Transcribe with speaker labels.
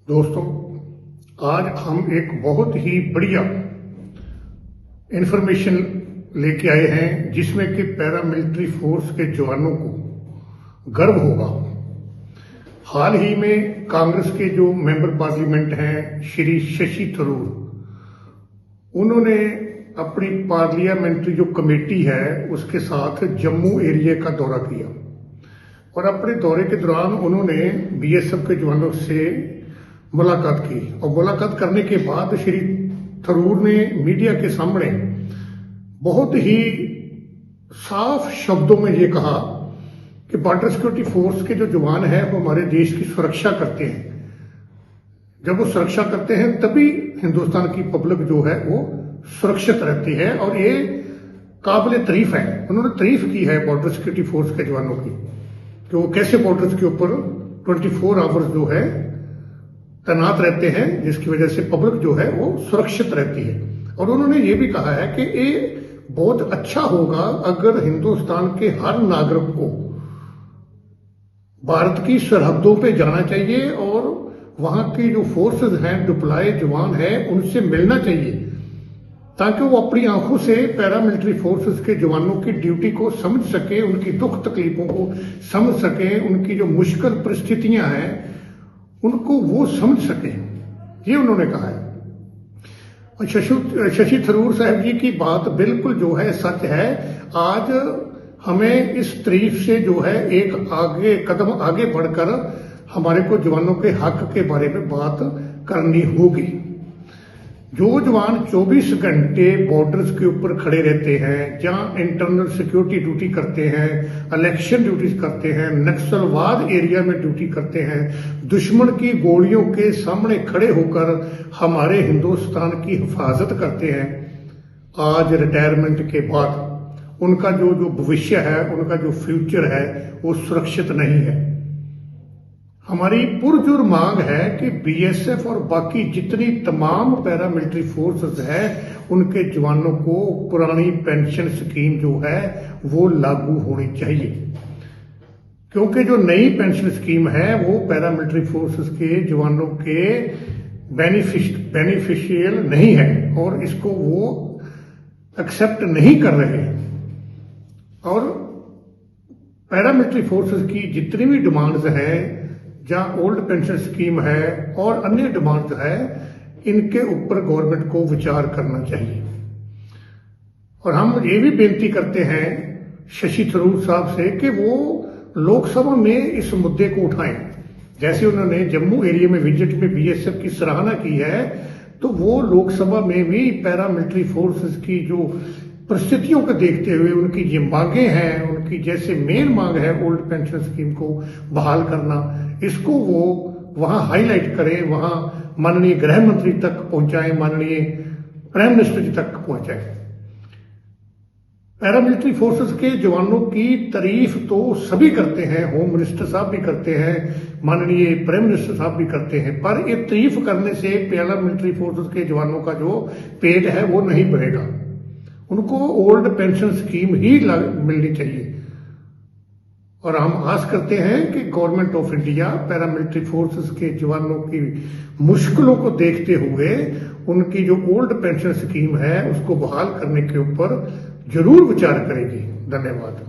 Speaker 1: दोस्तों, आज हम एक बहुत ही बढ़िया इंफॉर्मेशन लेके आए हैं जिसमें कि पैरामिलिट्री फोर्स के जवानों को गर्व होगा। हाल ही में कांग्रेस के जो मेंबर पार्लियामेंट हैं श्री शशि थरूर, उन्होंने अपनी पार्लियामेंट्री जो कमेटी है उसके साथ जम्मू एरिया का दौरा किया और अपने दौरे के दौरान उन्होंने बीएसएफ के जवानों से मुलाकात की और मुलाकात करने के बाद श्री थरूर ने मीडिया के सामने बहुत ही साफ शब्दों में ये कहा कि बॉर्डर सिक्योरिटी फोर्स के जो जवान हैं वो हमारे देश की सुरक्षा करते हैं। जब वो सुरक्षा करते हैं तभी हिंदुस्तान की पब्लिक जो है वो सुरक्षित रहती है और ये काबिल तारीफ है। उन्होंने तारीफ की है बॉर्डर सिक्योरिटी फोर्स के जवानों की कि वो कैसे बॉर्डर्स के ऊपर 24 आवर्स जो है तैनात रहते हैं, जिसकी वजह से पब्लिक जो है वो सुरक्षित रहती है। और उन्होंने ये भी कहा है कि ये बहुत अच्छा होगा अगर हिंदुस्तान के हर नागरिक को भारत की सरहदों पे जाना चाहिए और वहां की जो फोर्सेस हैं, डिप्लॉय जवान हैं, उनसे मिलना चाहिए ताकि वो अपनी आंखों से पैरामिलिट्री फोर्सेस के जवानों की ड्यूटी को समझ सके, उनकी दुख तकलीफों को समझ सके, उनकी जो मुश्किल परिस्थितियां हैं उनको वो समझ सके, ये उन्होंने कहा है। और शशि थरूर साहब जी की बात बिल्कुल जो है सच है। आज हमें इस तारीफ से जो है एक कदम आगे बढ़कर हमारे को जवानों के हक के बारे में बात करनी होगी। जो जवान 24 घंटे बॉर्डर्स के ऊपर खड़े रहते हैं, जहां इंटरनल सिक्योरिटी ड्यूटी करते हैं, इलेक्शन ड्यूटीज करते हैं, नक्सलवाद एरिया में ड्यूटी करते हैं, दुश्मन की गोलियों के सामने खड़े होकर हमारे हिंदुस्तान की हिफाजत करते हैं, आज रिटायरमेंट के बाद उनका जो भविष्य है, उनका जो फ्यूचर है वो सुरक्षित नहीं है। हमारी पुरजोर मांग है कि बीएसएफ और बाकी जितनी तमाम पैरामिलिट्री फोर्सेस हैं उनके जवानों को पुरानी पेंशन स्कीम जो है वो लागू होनी चाहिए, क्योंकि जो नई पेंशन स्कीम है वो पैरामिलिट्री फोर्सेस के जवानों के बेनिफिशियल नहीं है और इसको वो एक्सेप्ट नहीं कर रहे हैं। और पैरामिलिट्री फोर्सेस की जितनी भी डिमांड्स हैं, जहां ओल्ड पेंशन स्कीम है और अन्य डिमांड्स है, इनके ऊपर गवर्नमेंट को विचार करना चाहिए। और हम ये भी बेनती करते हैं शशि थरूर साहब से कि वो लोकसभा में इस मुद्दे को उठाएं। जैसे उन्होंने जम्मू एरिया में विजिट में बीएसएफ की सराहना की है, तो वो लोकसभा में भी पैरामिलिट्री फोर्सेस की जो परिस्थितियों को देखते हुए उनकी ये मांगे हैं, उनकी जैसे मेन मांग है ओल्ड पेंशन स्कीम को बहाल करना, इसको वो वहां हाईलाइट करें, वहां माननीय गृह मंत्री तक पहुंचाएं, माननीय प्राइम मिनिस्टर जी तक पहुंचाएं। पैरामिलिट्री फोर्सेस के जवानों की तारीफ तो सभी करते हैं, होम मिनिस्टर साहब भी करते हैं, माननीय प्राइम मिनिस्टर साहब भी करते हैं, पर ये तारीफ करने से पैरामिलिट्री फोर्सेस के जवानों का जो पेट है वो नहीं भरेगा। उनको ओल्ड पेंशन स्कीम ही मिलनी चाहिए। और हम आस करते हैं कि government of India paramilitary forces के जवानों की मुश्किलों को देखते हुए उनकी जो ओल्ड पेंशन स्कीम है उसको बहाल करने के ऊपर जरूर विचार करेगी। धन्यवाद।